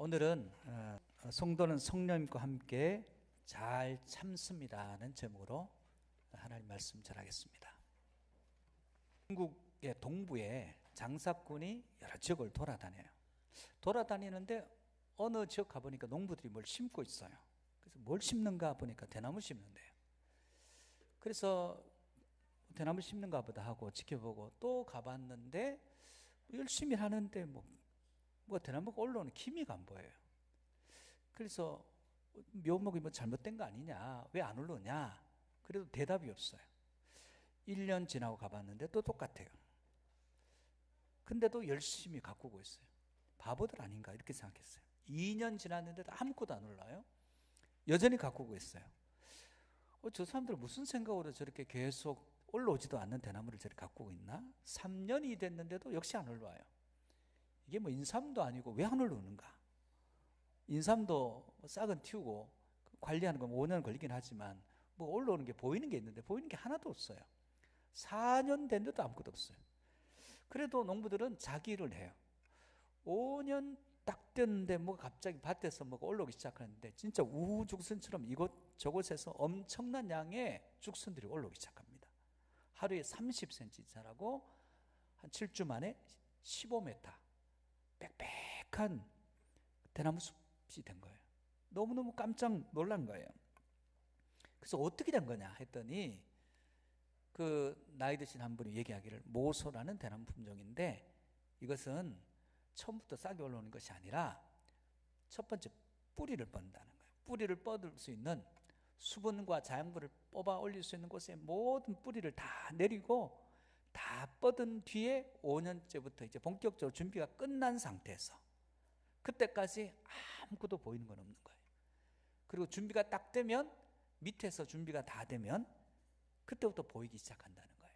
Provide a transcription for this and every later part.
오늘은 성도는 성령님과 함께 잘 참습니다는 제목으로 하나님 말씀 전하겠습니다. 중국의 동부에 장사꾼이 여러 지역을 돌아다니는데 어느 지역 가보니까 농부들이 뭘 심고 있어요. 그래서 뭘 심는가 보니까 대나무 심는데요. 그래서 대나무 심는가 보다 하고 지켜보고 또 가봤는데 열심히 하는데 뭐 대나무가 올라오는 기미가 안 보여요. 그래서 묘목이 뭐 잘못된 거 아니냐, 왜 안 올라오냐, 그래도 대답이 없어요. 1년 지나고 가봤는데 또 똑같아요. 근데도 열심히 가꾸고 있어요. 바보들 아닌가 이렇게 생각했어요. 2년 지났는데도 아무것도 안 올라요. 여전히 가꾸고 있어요. 저 사람들 무슨 생각으로 저렇게 계속 올라오지도 않는 대나무를 저렇게 가꾸고 있나? 3년이 됐는데도 역시 안 올라와요. 이게 뭐 인삼도 아니고 왜 안 올라오는가? 인삼도 싹은 틔우고 관리하는 건 5년 걸리긴 하지만 뭐 올라오는 게 보이는 게 있는데 보이는 게 하나도 없어요. 4년 됐는데도 아무것도 없어요. 그래도 농부들은 자기 일을 해요. 5년 딱 됐는데 뭐 갑자기 밭에서 뭐가 올라오기 시작하는데 진짜 우후죽순처럼 저곳에서 엄청난 양의 죽순들이 올라오기 시작합니다. 하루에 30cm 자라고 한 7주 만에 15m 빽빽한 대나무 숲이 된 거예요. 너무너무 깜짝 놀란 거예요. 그래서 어떻게 된 거냐 했더니 그 나이 드신 한 분이 얘기하기를 모소라는 대나무 품종인데 이것은 처음부터 싹이 올라오는 것이 아니라 첫 번째 뿌리를 뻗는다는 거예요. 뿌리를 뻗을 수 있는 수분과 자양분을 뽑아 올릴 수 있는 곳에 모든 뿌리를 다 내리고 다 뻗은 뒤에 5년째부터 이제 본격적으로 준비가 끝난 상태에서 그때까지 아무것도 보이는 건 없는 거예요. 그리고 준비가 딱 되면 밑에서 준비가 다 되면 그때부터 보이기 시작한다는 거예요.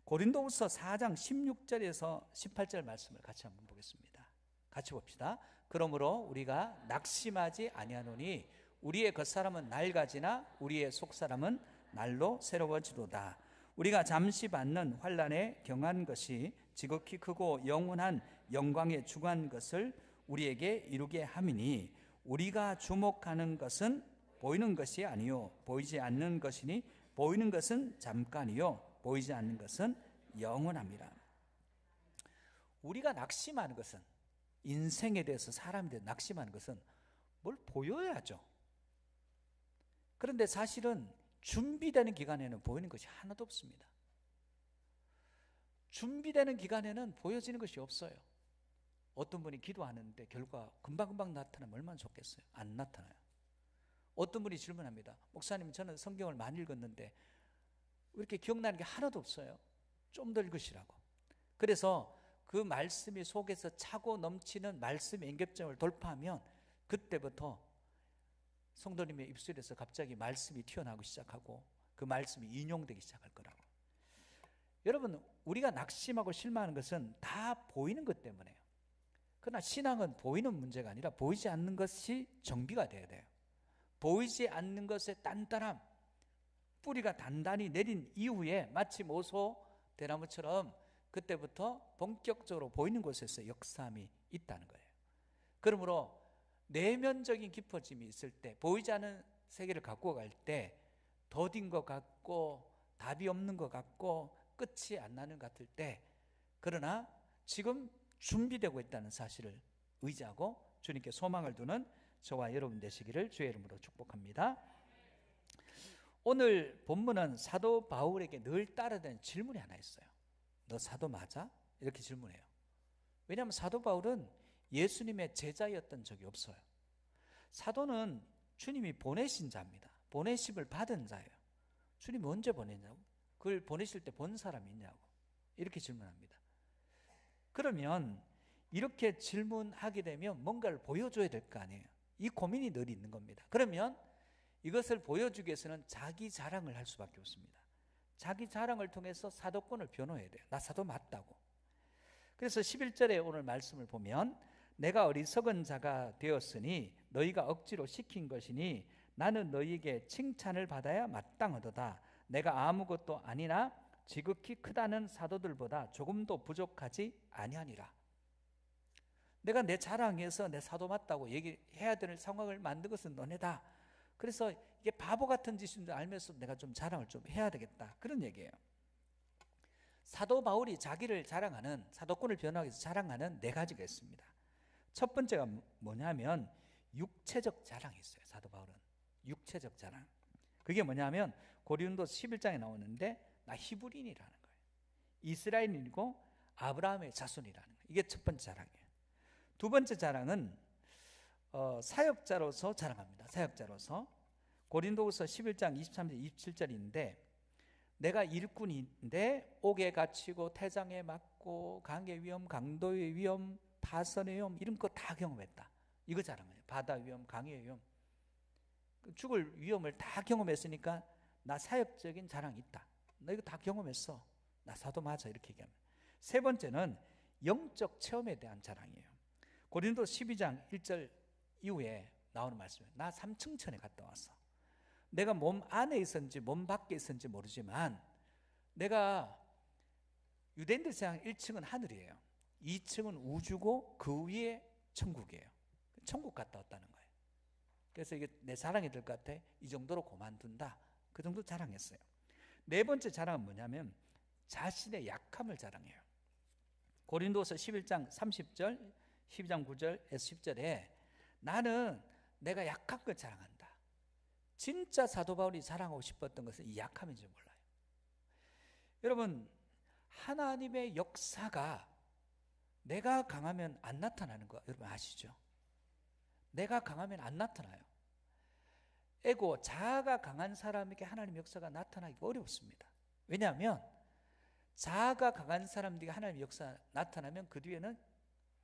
고린도후서 4장 16절에서 18절 말씀을 같이 한번 보겠습니다. 같이 봅시다. 그러므로 우리가 낙심하지 아니하노니 우리의 겉사람은 낡아지나 우리의 속사람은 날로 새로워지도다. 우리가 잠시 받는 환난에 경한 것이 지극히 크고 영원한 영광에 주관 것을 우리에게 이루게 함이니 우리가 주목하는 것은 보이는 것이 아니요 보이지 않는 것이니 보이는 것은 잠깐이요 보이지 않는 것은 영원합니다. 우리가 낙심하는 것은 인생에 대해서 사람에 대해서 낙심하는 것은 뭘 보여야죠. 그런데 사실은 준비되는 기간에는 보이는 것이 하나도 없습니다. 준비되는 기간에는 보여지는 것이 없어요. 어떤 분이 기도하는데 결과 금방금방 나타나면 얼마나 좋겠어요. 안 나타나요. 어떤 분이 질문합니다. 목사님, 저는 성경을 많이 읽었는데 왜 이렇게 기억나는 게 하나도 없어요. 좀 더 읽으시라고. 그래서 그 말씀이 속에서 차고 넘치는 말씀의 임계점을 돌파하면 그때부터 성도님의 입술에서 갑자기 말씀이 튀어나오기 시작하고 그 말씀이 인용되기 시작할 거라고. 여러분, 우리가 낙심하고 실망하는 것은 다 보이는 것 때문에요. 그러나 신앙은 보이는 문제가 아니라 보이지 않는 것이 정비가 돼야 돼요. 보이지 않는 것의 단단함, 뿌리가 단단히 내린 이후에 마치 모소 대나무처럼 그때부터 본격적으로 보이는 곳에서 역사함이 있다는 거예요. 그러므로 내면적인 깊어짐이 있을 때, 보이지 않는 세계를 갖고 갈 때 더딘 것 같고 답이 없는 것 같고 끝이 안 나는 것 같을 때, 그러나 지금 준비되고 있다는 사실을 의지하고 주님께 소망을 두는 저와 여러분 되시기를 주의 이름으로 축복합니다. 오늘 본문은 사도 바울에게 늘 따르는 질문이 하나 있어요. 너 사도 맞아? 이렇게 질문해요. 왜냐하면 사도 바울은 예수님의 제자였던 적이 없어요. 사도는 주님이 보내신 자입니다. 보내심을 받은 자예요. 주님이 언제 보냈냐고? 그걸 보내실 때 본 사람이 있냐고? 이렇게 질문합니다. 그러면 이렇게 질문하게 되면 뭔가를 보여줘야 될 거 아니에요. 이 고민이 늘 있는 겁니다. 그러면 이것을 보여주기 위해서는 자기 자랑을 할 수밖에 없습니다. 자기 자랑을 통해서 사도권을 변호해야 돼요. 나 사도 맞다고. 그래서 11절에 오늘 말씀을 보면 내가 어리석은 자가 되었으니 너희가 억지로 시킨 것이니 나는 너희에게 칭찬을 받아야 마땅하도다. 내가 아무것도 아니나 지극히 크다는 사도들보다 조금도 부족하지 아니하니라. 내가 내 자랑해서 내 사도 맞다고 얘기해야 될 상황을 만든 것은 너네다. 그래서 이게 바보 같은 짓인 줄 알면서 내가 좀 자랑을 좀 해야 되겠다, 그런 얘기예요. 사도 바울이 자기를 자랑하는, 사도권을 변호하기 위해서 자랑하는 네 가지가 있습니다. 첫 번째가 뭐냐면 육체적 자랑이 있어요. 사도 바울은 육체적 자랑. 그게 뭐냐면 고린도서 11장에 나오는데 나 히브리인이라는 거예요. 이스라엘인이고 아브라함의 자손이라는 거예요. 이게 첫 번째 자랑이에요. 두 번째 자랑은 사역자로서 자랑합니다. 사역자로서 고린도후서 11장 23절 27절인데 내가 일꾼인데 옥에 갇히고 태장에 맞고 강의 위험, 강도의 위험, 파선의 위험, 이런 거 다 경험했다. 이거 자랑해요. 바다 위험, 강의 위험, 죽을 위험을 다 경험했으니까 나 사역적인 자랑이 있다. 나 이거 다 경험했어. 나 사도 맞아. 이렇게 얘기합니다. 세 번째는 영적 체험에 대한 자랑이에요. 고린도 12장 1절 이후에 나오는 말씀이에요. 나 3층천에 갔다 왔어. 내가 몸 안에 있었는지 몸 밖에 있었는지 모르지만 내가 유대인들 생각 1층은 하늘이에요. 2층은 우주고 그 위에 천국이에요. 천국 갔다 왔다는 거예요. 그래서 이게 내 자랑이 될 것 같아. 이 정도로 그만둔다. 그 정도 자랑했어요. 네 번째 자랑은 뭐냐면 자신의 약함을 자랑해요. 고린도서 11장 30절 12장 9절에서 10절에 나는 내가 약한 걸 자랑한다. 진짜 사도 바울이 자랑하고 싶었던 것은 이 약함인지 몰라요. 여러분, 하나님의 역사가 내가 강하면 안 나타나는 거 여러분 아시죠? 내가 강하면 안 나타나요. 에고, 자아가 강한 사람에게 하나님의 역사가 나타나기가 어렵습니다. 왜냐하면 자아가 강한 사람들에게 하나님의 역사가 나타나면 그 뒤에는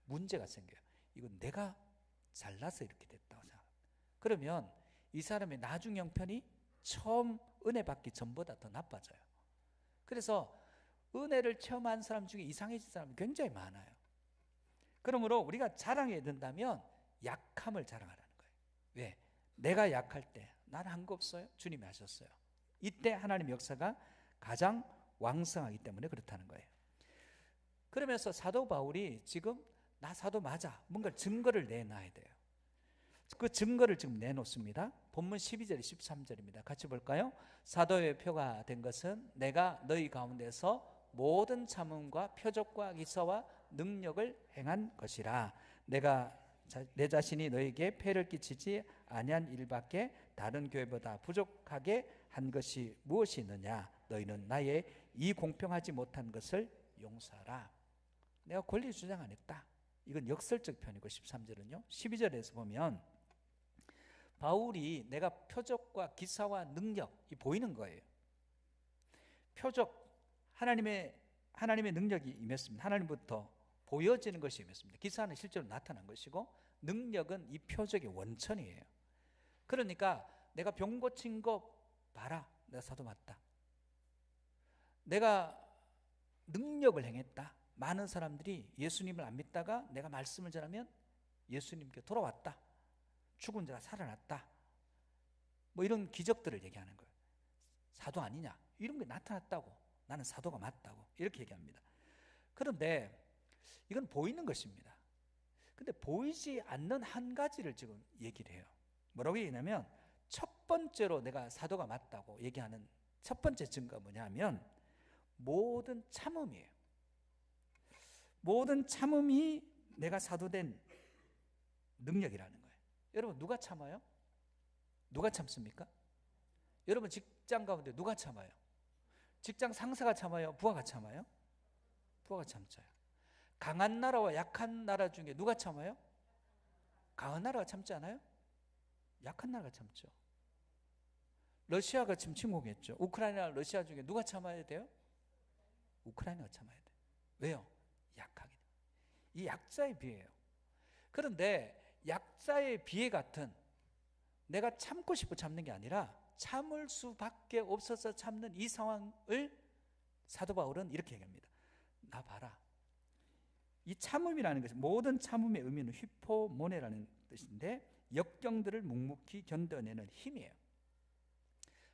문제가 생겨요. 이건 내가 잘나서 이렇게 됐다고 생각합니다. 그러면 이 사람의 나중 형편이 처음 은혜 받기 전보다 더 나빠져요. 그래서 은혜를 체험한 사람 중에 이상해진 사람이 굉장히 많아요. 그러므로 우리가 자랑해야 된다면 약함을 자랑하라는 거예요. 왜? 내가 약할 때 나는 한 거 없어요. 주님이 하셨어요. 이때 하나님의 역사가 가장 왕성하기 때문에 그렇다는 거예요. 그러면서 사도 바울이 지금 나 사도 맞아, 뭔가 증거를 내놔야 돼요. 그 증거를 지금 내놓습니다. 본문 12절 13절입니다. 같이 볼까요? 사도의 표가 된 것은 내가 너희 가운데서 모든 참음과 표적과 기사와 능력을 행한 것이라. 내가 내 자신이 너에게 폐를 끼치지 아니한 일밖에 다른 교회보다 부족하게 한 것이 무엇이 있느냐? 너희는 나의 이 공평하지 못한 것을 용서하라. 내가 권리 주장 안 했다. 이건 역설적 편이고 13절은요. 12절에서 보면 바울이 내가 표적과 기사와 능력이 보이는 거예요. 표적, 하나님의 능력이 임했습니다. 하나님부터 보여지는 것이 임했습니다. 기사는 실제로 나타난 것이고 능력은 이 표적의 원천이에요. 그러니까 내가 병 고친 거 봐라. 내가 사도 맞다. 내가 능력을 행했다. 많은 사람들이 예수님을 안 믿다가 내가 말씀을 전하면 예수님께 돌아왔다. 죽은 자가 살아났다. 뭐 이런 기적들을 얘기하는 거예요. 사도 아니냐? 이런 게 나타났다고. 나는 사도가 맞다고. 이렇게 얘기합니다. 그런데 이건 보이는 것입니다. 근데 보이지 않는 한 가지를 지금 얘기를 해요. 뭐라고 얘기하냐면 첫 번째로 내가 사도가 맞다고 얘기하는 첫 번째 증거가 뭐냐면 모든 참음이에요. 모든 참음이 내가 사도된 능력이라는 거예요. 여러분 누가 참아요? 누가 참습니까? 여러분 직장 가운데 누가 참아요? 직장 상사가 참아요? 부하가 참아요? 부하가 참자요. 강한 나라와 약한 나라 중에 누가 참아요? 강한 나라가 참지 않아요? 약한 나라가 참죠. 러시아가 지금 침공했죠. 우크라이나, 러시아 중에 누가 참아야 돼요? 우크라이나가 참아야 돼요. 왜요? 약하기 때문에. 이 약자의 비애예요. 그런데 약자의 비애 같은 내가 참고 싶어 참는 게 아니라 참을 수밖에 없어서 참는 이 상황을 사도 바울은 이렇게 얘기합니다. 나 봐라. 이 참음이라는 것이 모든 참음의 의미는 휘포모네라는 뜻인데 역경들을 묵묵히 견뎌내는 힘이에요.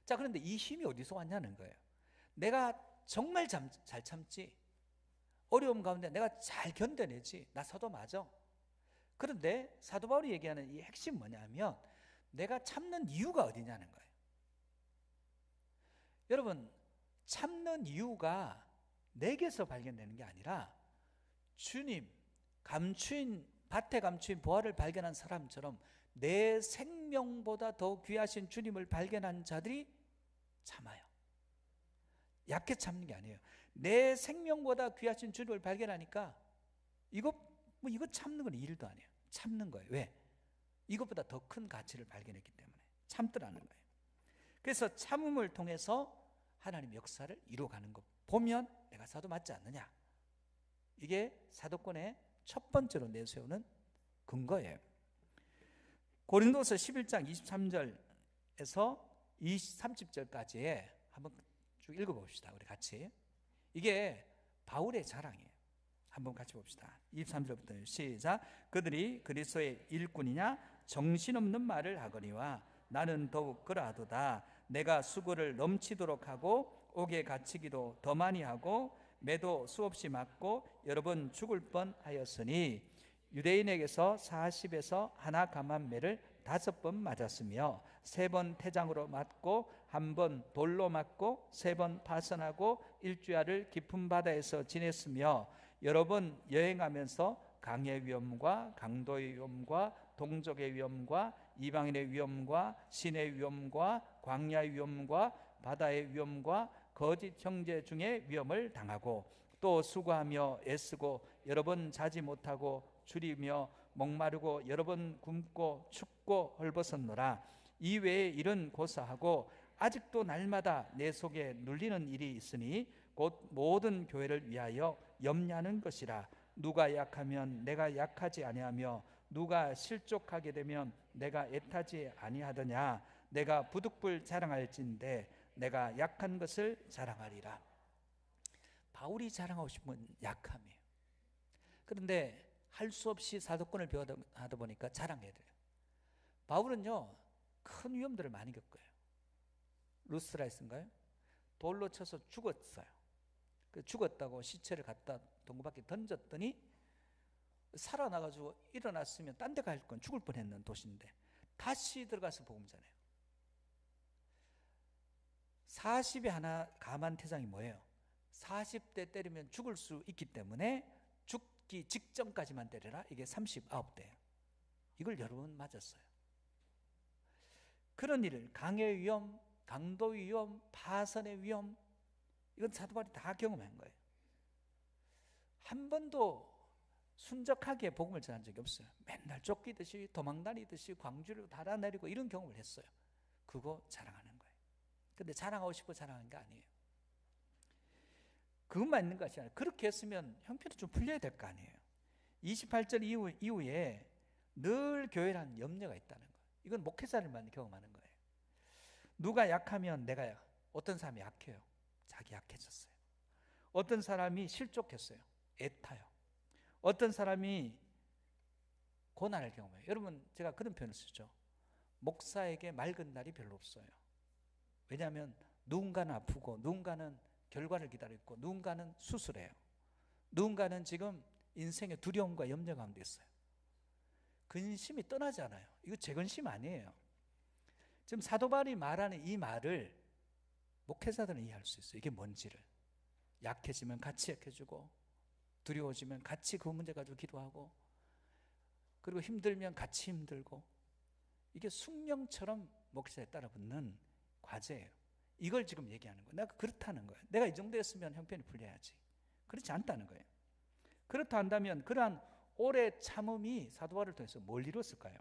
자, 그런데 이 힘이 어디서 왔냐는 거예요. 내가 정말 잘 참지, 어려움 가운데 내가 잘 견뎌내지, 나 사도 맞아. 그런데 사도 바울이 얘기하는 이 핵심 뭐냐면 내가 참는 이유가 어디냐는 거예요. 여러분, 참는 이유가 내게서 발견되는 게 아니라 주님, 밭에 감추인 보화를 발견한 사람처럼 내 생명보다 더 귀하신 주님을 발견한 자들이 참아요. 약해 참는 게 아니에요. 내 생명보다 귀하신 주님을 발견하니까 이거 참는 건 일도 아니에요. 참는 거예요. 왜? 이것보다 더 큰 가치를 발견했기 때문에 참더라는 거예요. 그래서 참음을 통해서 하나님 역사를 이루어가는 것 보면 내가 사도 맞지 않느냐, 이게 사도권의 첫 번째로 내세우는 근거예요. 고린도서 11장 23절에서 30절까지에 한번 쭉 읽어봅시다. 우리 같이. 이게 바울의 자랑이에요. 한번 같이 봅시다. 23절부터 시작. 그들이 그리스도의 일꾼이냐 정신없는 말을 하거니와 나는 더욱 그러하도다. 내가 수고를 넘치도록 하고 옥에 갇히기도 더 많이 하고 매도 수없이 맞고 여러 번 죽을 뻔하였으니 유대인에게서 40에서 하나 감한매를 5번 맞았으며 3번 태장으로 맞고 1번 돌로 맞고 3번 파선하고 일주야를 깊은 바다에서 지냈으며 여러 번 여행하면서 강의 위험과 강도의 위험과 동족의 위험과 이방인의 위험과 신의 위험과 광야의 위험과 바다의 위험과 거짓 형제 중에 위험을 당하고 또 수고하며 애쓰고 여러 번 자지 못하고 줄이며 목마르고 여러 번 굶고 춥고 헐벗었노라. 이외에 일은 고사하고 아직도 날마다 내 속에 눌리는 일이 있으니 곧 모든 교회를 위하여 염려하는 것이라. 누가 약하면 내가 약하지 아니하며 누가 실족하게 되면 내가 애타지 아니하더냐. 내가 부득불 자랑할진대 내가 약한 것을 자랑하리라. 바울이 자랑하고 싶은 약함이에요. 그런데 할 수 없이 사도권을 배워하다 보니까 자랑해야 돼요. 바울은요 큰 위험들을 많이 겪어요. 루스라이스인가요? 돌로 쳐서 죽었어요. 죽었다고 시체를 갖다 동굴밖에 던졌더니 살아나가지고 일어났으면 딴 데 갈 건 죽을 뻔했는 도시인데 다시 들어가서 복음 전해요. 40에 하나 감한 태장이 뭐예요? 40대 때리면 죽을 수 있기 때문에 죽기 직전까지만 때려라. 이게 39대예요. 이걸 여러 번 맞았어요. 그런 일을 강의 위험, 강도의 위험, 파선의 위험, 이건 사도 바울이 다 경험한 거예요. 한 번도 순적하게 복음을 전한 적이 없어요. 맨날 쫓기듯이 도망다니듯이 광주를 달아내리고 이런 경험을 했어요. 그거 자랑하는 거예요. 근데 자랑하고 싶어 자랑한 게 아니에요. 그것만 있는 것이 아니라 그렇게 했으면 형편이 좀 풀려야 될 거 아니에요. 28절 이후에 늘 교회라는 염려가 있다는 거예요. 이건 목회자들만 경험하는 거예요. 누가 약하면 내가 어떤 사람이 약해요. 자기 약해졌어요. 어떤 사람이 실족했어요. 애타요. 어떤 사람이 고난을 경험해요. 여러분 제가 그런 표현을 쓰죠. 목사에게 맑은 날이 별로 없어요. 왜냐하면 누군가는 아프고 누군가는 결과를 기다리고 누군가는 수술해요. 누군가는 지금 인생의 두려움과 염려 가운데 있어요. 근심이 떠나지 않아요. 이거 제 근심 아니에요. 지금 사도 바울이 말하는 이 말을 목회자들은 이해할 수 있어요. 이게 뭔지를. 약해지면 같이 약해지고 두려워지면 같이 그 문제 가지고 기도하고 그리고 힘들면 같이 힘들고 이게 숙명처럼 목회자에 따라 붙는 과제예요. 이걸 지금 얘기하는 거예요. 내가 그렇다는 거예요. 내가 이 정도 했으면 형편이 풀려야지. 그렇지 않다는 거예요. 그렇다 한다면 그러한 오래 참음이 사도 바울을 통해서 뭘 이뤘을까요?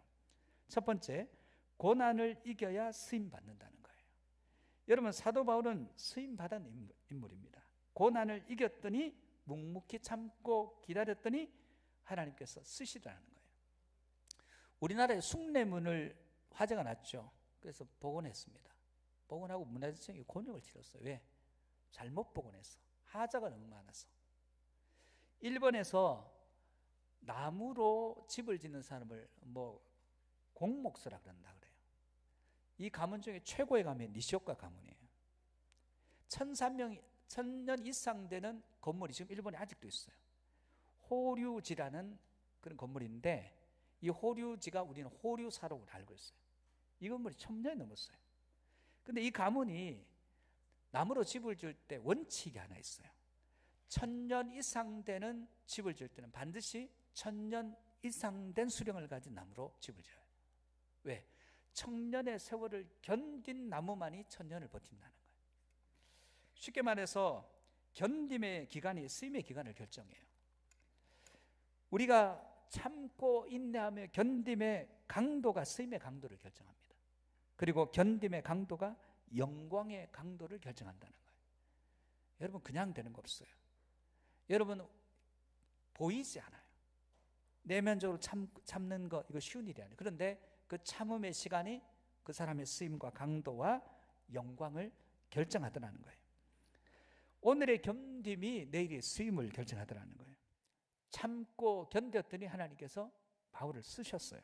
첫 번째, 고난을 이겨야 쓰임 받는다는 거예요. 여러분 사도 바울은 쓰임 받은 인물입니다. 고난을 이겼더니 묵묵히 참고 기다렸더니 하나님께서 쓰시라는 거예요. 우리나라에 숭례문을 화재가 났죠. 그래서 복원했습니다. 복원하고 문화재청이 곤욕을 치렀어요. 왜? 잘못 복원해서. 하자가 너무 많아서. 일본에서 나무로 집을 짓는 사람을 공목소라 그런다 그래요. 이 가문 중에 최고의 가문이 니시오카 가문이에요. 1000년 이상 되는 건물이 지금 일본에 아직도 있어요. 호류지라는 그런 건물인데 이 호류지가 우리는 호류사로 알고 있어요. 이 건물이 1000년이 넘었어요. 근데 이 가문이 나무로 집을 지을 때 원칙이 하나 있어요. 1000년 이상 되는 집을 지을 때는 반드시 1000년 이상 된 수령을 가진 나무로 집을 지어요. 왜? 1000년의 세월을 견딘 나무만이 1000년을 버틴다는 거예요. 쉽게 말해서 견딤의 기간이 쓰임의 기간을 결정해요. 우리가 참고 인내하며 견딤의 강도가 쓰임의 강도를 결정합니다. 그리고 견딤의 강도가 영광의 강도를 결정한다는 거예요. 여러분, 그냥 되는 거 없어요. 여러분, 보이지 않아요. 내면적으로 참는 거, 이거 쉬운 일이 아니에요. 그런데 그 참음의 시간이 그 사람의 쓰임과 강도와 영광을 결정하더라는 거예요. 오늘의 견딤이 내일의 쓰임을 결정하더라는 거예요. 참고 견뎠더니 하나님께서 바울을 쓰셨어요.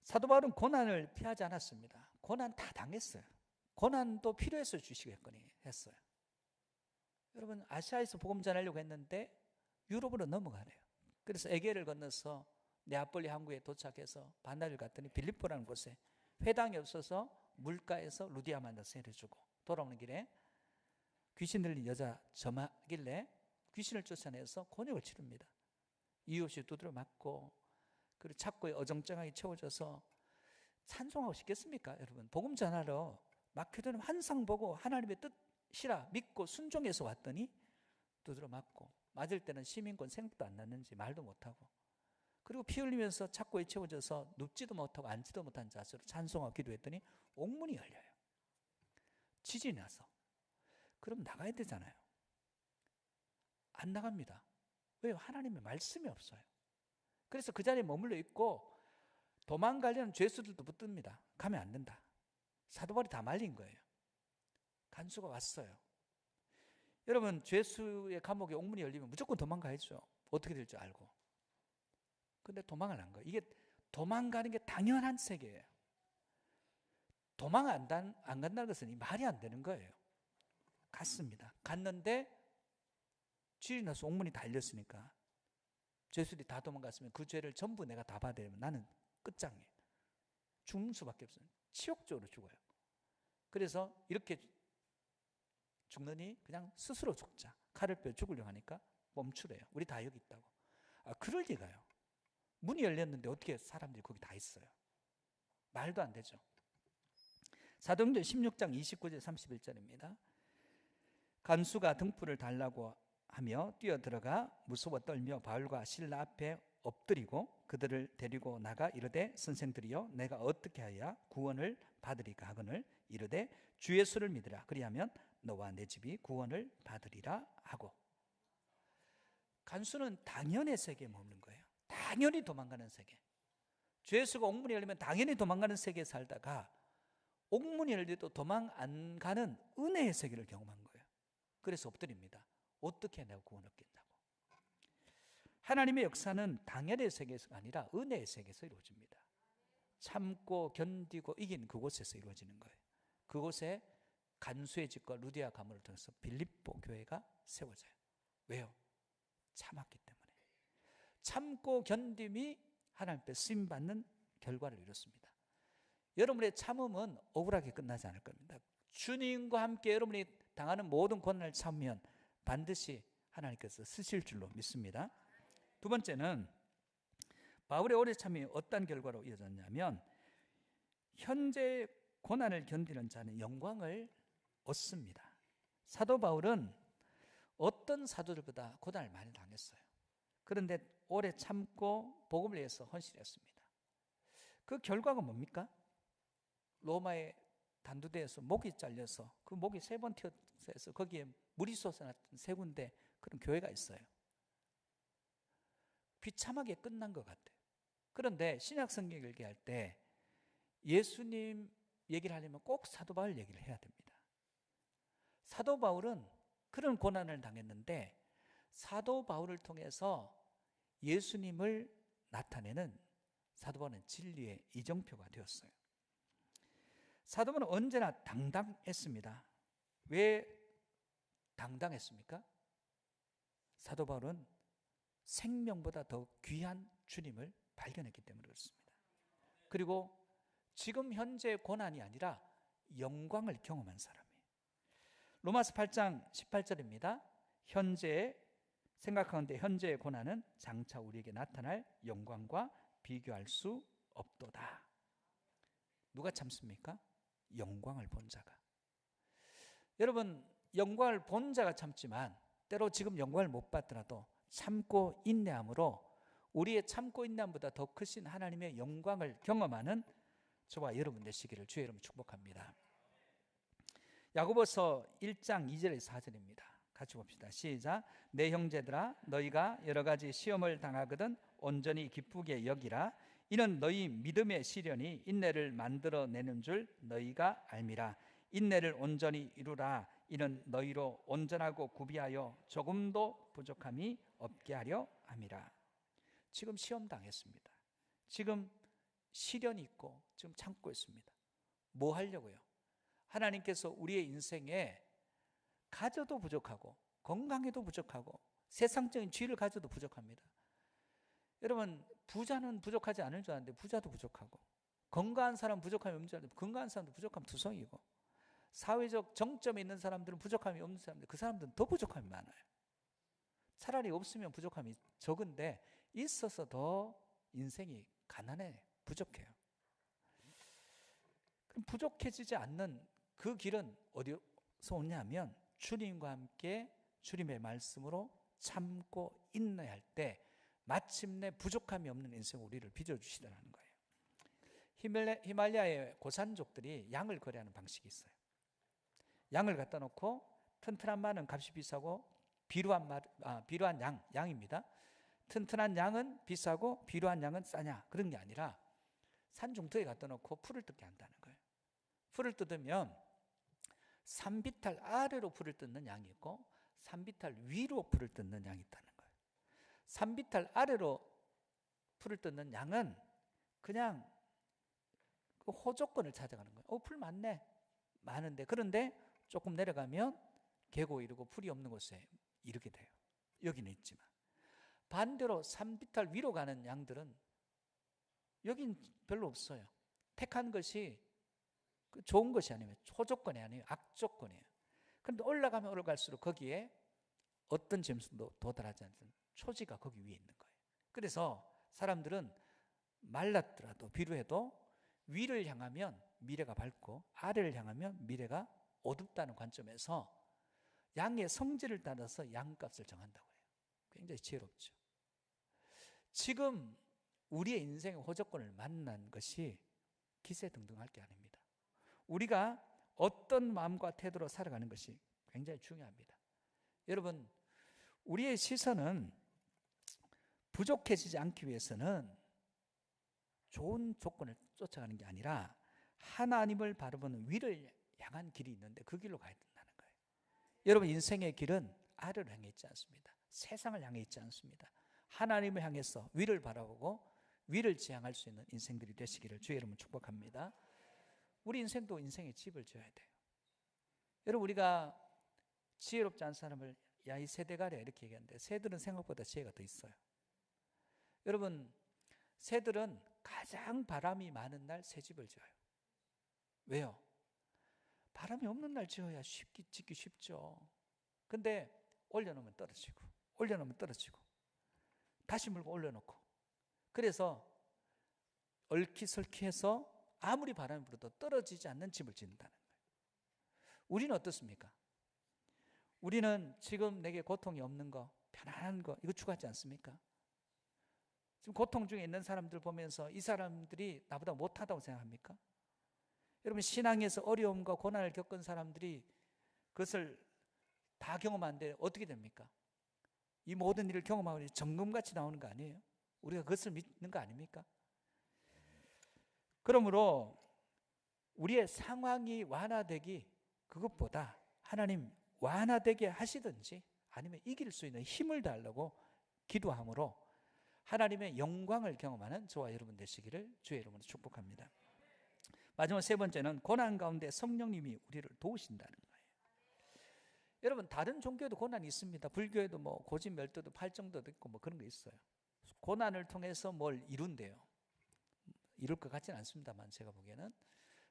사도 바울은 고난을 피하지 않았습니다. 고난 다 당했어요. 고난도 필요해서 주시겠거니 했어요. 여러분, 아시아에서 복음 전하려고 했는데 유럽으로 넘어가래요. 그래서 에게를 건너서 네아폴리 항구에 도착해서 바나를 갔더니 빌립보라는 곳에 회당이 없어서 물가에서 루디아 만나서 해주고, 돌아오는 길에 귀신 들린 여자 점하길래 귀신을 쫓아내서 곤욕을 치릅니다. 이유 없이 두드려 맞고, 그리고 착고에 어정쩡하게 채워져서 찬송하고 싶겠습니까? 여러분, 복음 전하러 마케도냐 환상 보고 하나님의 뜻이라 믿고 순종해서 왔더니 두드려 맞고, 맞을 때는 시민권 생각도 안 났는지 말도 못하고, 그리고 피 흘리면서 착고에 채워져서 눕지도 못하고 앉지도 못한 자세로 찬송하고 기도했더니 옥문이 열려요. 지진이 나서. 그럼 나가야 되잖아요. 안 나갑니다. 왜요? 하나님의 말씀이 없어요. 그래서 그 자리에 머물러 있고 도망가려는 죄수들도 붙듭니다. 가면 안 된다. 사도 바울이 다 말린 거예요. 간수가 왔어요. 여러분, 죄수의 감옥에 옥문이 열리면 무조건 도망가야죠. 어떻게 될 줄 알고. 근데 도망을 안 가요. 이게 도망가는 게 당연한 세계예요. 도망 안 간다는 것은 말이 안 되는 거예요. 갔습니다. 갔는데 지진이 나서 옥문이 달렸으니까 죄수들이 다 도망갔으면 그 죄를 전부 내가 다 받아야 되면 나는 끝장이에요. 죽는 수밖에 없어요. 치욕적으로 죽어요. 그래서 이렇게 죽느니 그냥 스스로 죽자. 칼을 빼 죽으려고 하니까 멈추래요. 우리 다 여기 있다고. 그럴 리가요. 문이 열렸는데 어떻게 사람들이 거기 다 있어요? 말도 안 되죠. 사도행전 16장 29절 31절입니다. 간수가 등불을 달라고 하며 뛰어들어가 무서워 떨며 바울과 실라 앞에 엎드리고 그들을 데리고 나가 이르되, 선생들이여, 내가 어떻게 하여야 구원을 받으리까 하거늘 이르되, 주 예수를 믿으라. 그리하면 너와 내 집이 구원을 받으리라 하고. 간수는 당연의 세계에 머무는 거예요. 당연히 도망가는 세계. 주 예수가 옥문이 열리면 당연히 도망가는 세계에 살다가 옥문이 열려도 도망 안 가는 은혜의 세계를 경험한 거예요. 그래서 엎드립니다. 어떻게 내가 구원 얻겠다고. 하나님의 역사는 당연의 세계에서가 아니라 은혜의 세계에서 이루어집니다. 참고 견디고 이긴 그곳에서 이루어지는 거예요. 그곳에 간수의 집과 루디아 가문을 통해서 빌립보 교회가 세워져요. 왜요? 참았기 때문에. 참고 견딤이 하나님께 쓰임받는 결과를 이뤘습니다. 여러분의 참음은 억울하게 끝나지 않을 겁니다. 주님과 함께 여러분이 당하는 모든 고난을 참으면 반드시 하나님께서 쓰실 줄로 믿습니다. 두 번째는 바울의 오래 참음이 어떤 결과로 이어졌냐면, 현재 고난을 견디는 자는 영광을 얻습니다. 사도 바울은 어떤 사도들보다 고난을 많이 당했어요. 그런데 오래 참고 복음을 위해서 헌신했습니다. 그 결과가 뭡니까? 로마의 단두대에서 목이 잘려서 그 목이 3번 튀어서 거기에 물이 솟아났던 3군데 그런 교회가 있어요. 비참하게 끝난 것 같아요. 그런데 신약 성경 얘기할 때 예수님 얘기를 하려면 꼭 사도 바울 얘기를 해야 됩니다. 사도 바울은 그런 고난을 당했는데 사도 바울을 통해서 예수님을 나타내는 사도 바울은 진리의 이정표가 되었어요. 사도 바울은 언제나 당당했습니다. 왜 당당했습니까? 사도 바울은 생명보다 더 귀한 주님을 발견했기 때문에 그렇습니다. 그리고 지금 현재 고난이 아니라 영광을 경험한 사람이에요. 로마서 8장 18절입니다. 생각하건대 현재의 고난은 장차 우리에게 나타날 영광과 비교할 수 없도다. 누가 참습니까? 영광을 본 자가. 여러분, 영광을 본 자가 참지만 때로 지금 영광을 못 받더라도 참고 인내함으로 우리의 참고 인내함보다 더 크신 하나님의 영광을 경험하는 저와 여러분 되시기를 주의 이름으로 축복합니다. 야고보서 1장 2절에서 4절입니다. 같이 봅시다. 시작. 내 형제들아, 너희가 여러 가지 시험을 당하거든 온전히 기쁘게 여기라. 이는 너희 믿음의 시련이 인내를 만들어내는 줄 너희가 알미라. 인내를 온전히 이루라. 이는 너희로 온전하고 구비하여 조금도 부족함이 없게 하려 함이라. 지금 시험 당했습니다. 지금 시련이 있고 지금 참고 있습니다. 뭐 하려고요? 하나님께서 우리의 인생에 가져도 부족하고 건강에도 부족하고 세상적인 지위를 가져도 부족합니다. 여러분, 부자는 부족하지 않을 줄 아는데 부자도 부족하고, 건강한 사람 부족함이 없는 줄 아는데 건강한 사람도 부족함 투성이고, 사회적 정점에 있는 사람들은 부족함이 없는 사람들, 그 사람들은 더 부족함이 많아요. 차라리 없으면 부족함이 적은데 있어서 더 인생이 가난해, 부족해요. 그럼 부족해지지 않는 그 길은 어디서 오냐면 주님과 함께 주님의 말씀으로 참고 인내할 때 마침내 부족함이 없는 인생 우리를 빚어주시더라는 거예요. 히말라야의 고산족들이 양을 거래하는 방식이 있어요. 양을 갖다 놓고 튼튼한 말은 값이 비싸고 비루한 양입니다. 튼튼한 양은 비싸고 비루한 양은 싸냐, 그런 게 아니라 산중턱에 갖다 놓고 풀을 뜯게 한다는 거예요. 풀을 뜯으면 산비탈 아래로 풀을 뜯는 양이 있고 산비탈 위로 풀을 뜯는 양이 있다는 거예요. 산비탈 아래로 풀을 뜯는 양은 그냥 그 호조건을 찾아가는 거예요. 풀 많네, 많은데, 그런데 조금 내려가면 계곡 이르고 풀이 없는 곳에 이르게 돼요. 여기는 있지만 반대로 산비탈 위로 가는 양들은 여긴 별로 없어요. 택한 것이 좋은 것이 아니면 초조건이 아니에요. 악조건이에요. 그런데 올라가면 올라갈수록 거기에 어떤 점수도 도달하지 않는 초지가 거기 위에 있는 거예요. 그래서 사람들은 말랐더라도 비루해도 위를 향하면 미래가 밝고 아래를 향하면 미래가 어둡다는 관점에서 양의 성질을 따라서 양값을 정한다고 해요. 굉장히 지혜롭죠. 지금 우리의 인생의 호조건을 만난 것이 기세등등할 게 아닙니다. 우리가 어떤 마음과 태도로 살아가는 것이 굉장히 중요합니다. 여러분, 우리의 시선은 부족해지지 않기 위해서는 좋은 조건을 쫓아가는 게 아니라 하나님을 바라보는 위를 향한 길이 있는데 그 길로 가야 된다는 거예요. 여러분, 인생의 길은 아래로 향해 있지 않습니다. 세상을 향해 있지 않습니다. 하나님을 향해서 위를 바라보고 위를 지향할 수 있는 인생들이 되시기를 주의 이름으로 축복합니다. 우리 인생도 인생의 집을 지어야 돼요. 여러분, 우리가 지혜롭지 않은 사람을 야, 이 새대가리야 이렇게 얘기하는데 새들은 생각보다 지혜가 더 있어요. 여러분, 새들은 가장 바람이 많은 날 새 집을 지어요. 왜요? 바람이 없는 날 지어야 짓기 쉽죠. 근데 올려놓으면 떨어지고 올려놓으면 떨어지고 다시 물고 올려놓고, 그래서 얼키설키해서 아무리 바람이 불어도 떨어지지 않는 집을 짓는다는 거예요. 우리는 어떻습니까? 우리는 지금 내게 고통이 없는 거, 편안한 거, 이거 추구하지 않습니까? 지금 고통 중에 있는 사람들 보면서 이 사람들이 나보다 못하다고 생각합니까? 여러분, 신앙에서 어려움과 고난을 겪은 사람들이 그것을 다 경험하는데 어떻게 됩니까? 이 모든 일을 경험하고 정금같이 나오는 거 아니에요? 우리가 그것을 믿는 거 아닙니까? 그러므로 우리의 상황이 완화되기, 그것보다 하나님 완화되게 하시든지 아니면 이길 수 있는 힘을 달라고 기도함으로 하나님의 영광을 경험하는 저와 여러분 되시기를 주의 이름으로 축복합니다. 마지막 세 번째는 고난 가운데 성령님이 우리를 도우신다는 거예요. 여러분 다른 종교에도 고난이 있습니다. 불교에도 뭐 고진멸도도 팔정도도 있고 뭐 그런 거 있어요. 고난을 통해서 뭘 이룬대요. 이룰 것 같지는 않습니다만 제가 보기에는.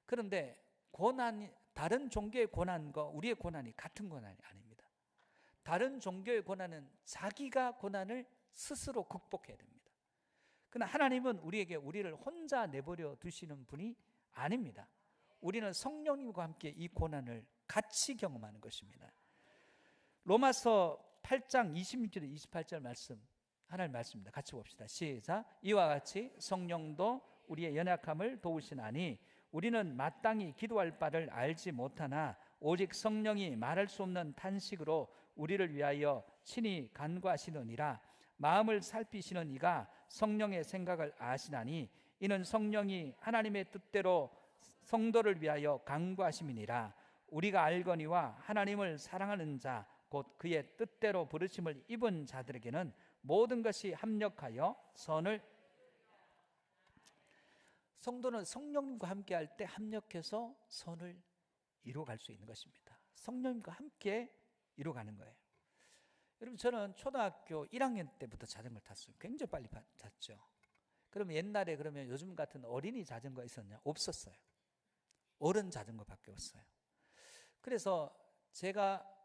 그런데 고난이, 다른 종교의 고난과 우리의 고난이 같은 고난이 아닙니다. 다른 종교의 고난은 자기가 고난을 스스로 극복해야 됩니다. 그러나 하나님은 우리를 혼자 내버려 두시는 분이 아닙니다. 우리는 성령님과 함께 이 고난을 같이 경험하는 것입니다. 로마서 8장 26절 28절 말씀, 하나님 말씀입니다. 같이 봅시다. 시작. 이와 같이 성령도 우리의 연약함을 도우시나니 우리는 마땅히 기도할 바를 알지 못하나 오직 성령이 말할 수 없는 탄식으로 우리를 위하여 친히 간구하시느니라. 마음을 살피시는 이가 성령의 생각을 아시나니 이는 성령이 하나님의 뜻대로 성도를 위하여 간구하심이니라. 우리가 알거니와 하나님을 사랑하는 자 곧 그의 뜻대로 부르심을 입은 자들에게는 모든 것이 합력하여 선을, 성도는 성령님과 함께 할 때 합력해서 선을 이루어갈 수 있는 것입니다. 성령님과 함께 이루어가는 거예요. 여러분 저는 초등학교 1학년 때부터 자전거를 탔어요. 굉장히 빨리 탔죠. 그러면 옛날에 그러면 요즘 같은 어린이 자전거 있었냐? 없었어요. 어른 자전거밖에 없어요. 그래서 제가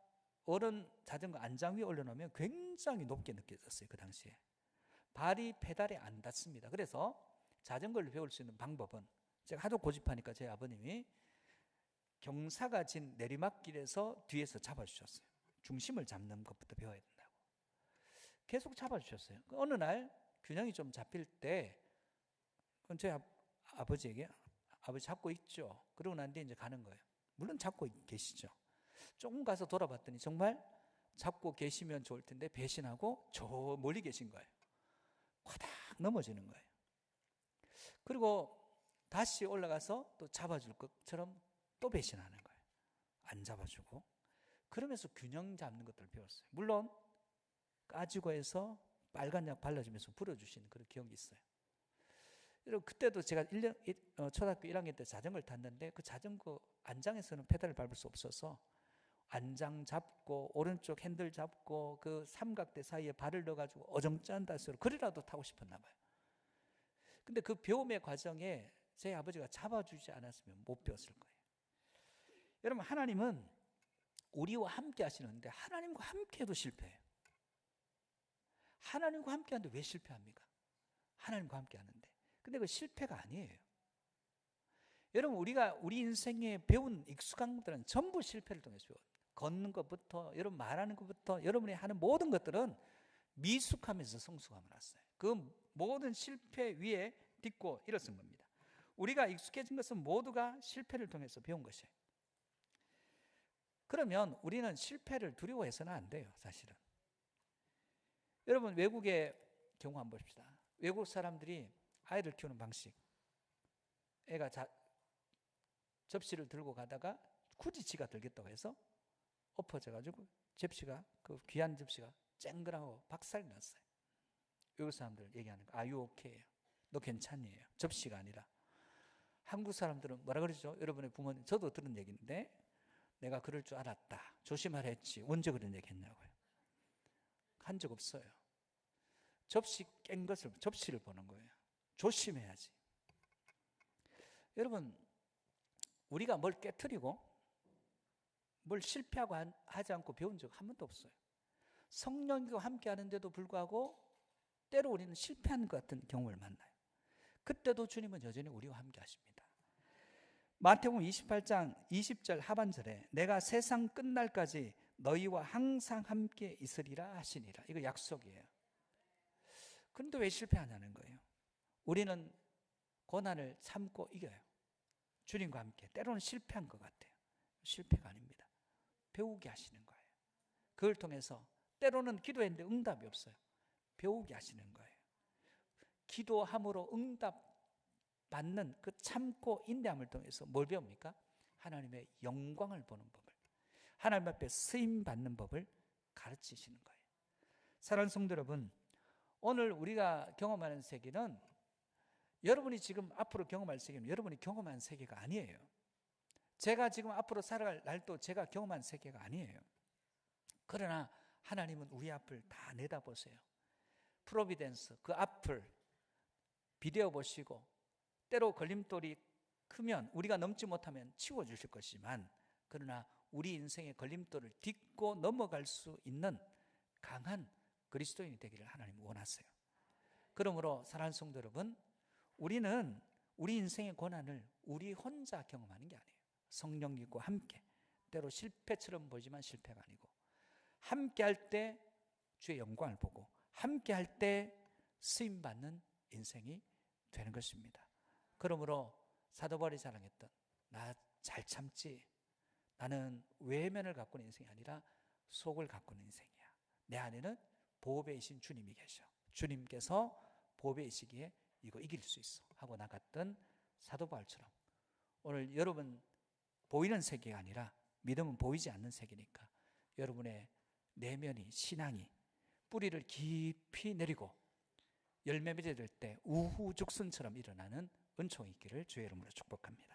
어른 자전거 안장 위에 올려놓으면 굉장히 높게 느껴졌어요. 그 당시에 발이 페달에 안 닿습니다. 그래서 자전거를 배울 수 있는 방법은, 제가 하도 고집하니까 제 아버님이 경사가 진 내리막길에서 뒤에서 잡아주셨어요. 중심을 잡는 것부터 배워야 된다고 계속 잡아주셨어요. 어느 날 균형이 좀 잡힐 때 그건 제 아버지에게, 아버지 잡고 있죠? 그러고 난 뒤에 이제 가는 거예요. 물론 잡고 계시죠. 조금 가서 돌아봤더니 정말 잡고 계시면 좋을 텐데 배신하고 저 멀리 계신 거예요. 화닥 넘어지는 거예요. 그리고 다시 올라가서 또 잡아줄 것처럼 또 배신하는 거예요. 안 잡아주고. 그러면서 균형 잡는 것들을 배웠어요. 물론 까지고 해서 빨간 약 발라주면서 불어주시는 그런 기억이 있어요. 여러분 그때도 제가 초등학교 1학년 때 자전거를 탔는데 그 자전거 안장에서는 페달을 밟을 수 없어서 안장 잡고 오른쪽 핸들 잡고 그 삼각대 사이에 발을 넣어가지고 어정쩡한 소리 그래라도 타고 싶었나 봐요. 근데 그 배움의 과정에 제 아버지가 잡아주지 않았으면 못 배웠을 거예요. 여러분 하나님은 우리와 함께 하시는데 하나님과 함께 해도 실패해요. 하나님과 함께 하는데 왜 실패합니까? 하나님과 함께 하는데. 근데 그 실패가 아니에요. 여러분 우리가 우리 인생에 배운 익숙한 것들은 전부 실패를 통해서 배워요. 걷는 것부터 여러분 말하는 것부터 여러분이 하는 모든 것들은 미숙하면서 성숙함을 왔어요. 그 모든 실패 위에 딛고 일어선 겁니다. 우리가 익숙해진 것은 모두가 실패를 통해서 배운 것이에요. 그러면 우리는 실패를 두려워해서는 안 돼요. 사실은 여러분 외국의 경우 한번 봅시다. 외국 사람들이 아이를 키우는 방식, 애가 접시를 들고 가다가 굳이 지가 들겠다고 해서 엎어져가지고 접시가, 그 귀한 접시가 쨍그라고 박살이 났어요. 외국 사람들 얘기하는 거, Are you okay? 너 괜찮니? 접시가 아니라. 한국 사람들은 뭐라 그러죠? 여러분의 부모님, 저도 들은 얘기인데, 내가 그럴 줄 알았다, 조심하라 했지. 언제 그런 얘기 했냐고요. 한 적 없어요. 접시 깬 것을, 접시를 보는 거예요. 조심해야지. 여러분 우리가 뭘 깨트리고 뭘 실패하고 하지 않고 배운 적 한 번도 없어요. 성령과 함께 하는데도 불구하고 때로 우리는 실패하는 것 같은 경우를 만나요. 그때도 주님은 여전히 우리와 함께 하십니다. 마태복음 28장 20절 하반절에 내가 세상 끝날까지 너희와 항상 함께 있으리라 하시니라. 이거 약속이에요. 그런데 왜 실패하냐는 거예요. 우리는 고난을 참고 이겨요. 주님과 함께. 때로는 실패한 것 같아요. 실패가 아닙니다. 배우게 하시는 거예요. 그걸 통해서 때로는 기도했는데 응답이 없어요. 배우게 하시는 거예요. 기도함으로 응답 받는 그 참고 인내함을 통해서 뭘 배웁니까? 하나님의 영광을 보는 법을, 하나님 앞에 쓰임 받는 법을 가르치시는 거예요. 사랑하는 성도 여러분, 오늘 우리가 경험하는 세계는 여러분이 지금 앞으로 경험할 세계는 여러분이 경험한 세계가 아니에요. 제가 지금 앞으로 살아갈 날도 제가 경험한 세계가 아니에요. 그러나 하나님은 우리 앞을 다 내다보세요. 프로비덴스, 그 앞을 비de어 보시고 때로 걸림돌이 크면 우리가 넘지 못하면 치워주실 것이지만, 그러나 우리 인생의 걸림돌을 딛고 넘어갈 수 있는 강한 그리스도인이 되기를 하나님 원하세요. 그러므로 사랑하는 성도 여러분, 우리는 우리 인생의 고난을 우리 혼자 경험하는 게 아니에요. 성령님과 함께, 때로 실패처럼 보이지만 실패가 아니고, 함께 할 때 주의 영광을 보고 함께 할 때 쓰임받는 인생이 되는 것입니다. 그러므로 사도 바울이 자랑했던 나 잘 참지, 나는 외면을 갖고 있는 인생이 아니라 속을 갖고 있는 인생이야. 내 안에는 보배이신 주님이 계셔. 주님께서 보배이시기에 이거 이길 수 있어 하고 나갔던 사도 바울처럼, 오늘 여러분 보이는 세계가 아니라 믿음은 보이지 않는 세계니까 여러분의 내면이, 신앙이 뿌리를 깊이 내리고 열매 맺어질 때 우후죽순처럼 일어나는 은총이 있기를 주의 이름으로 축복합니다.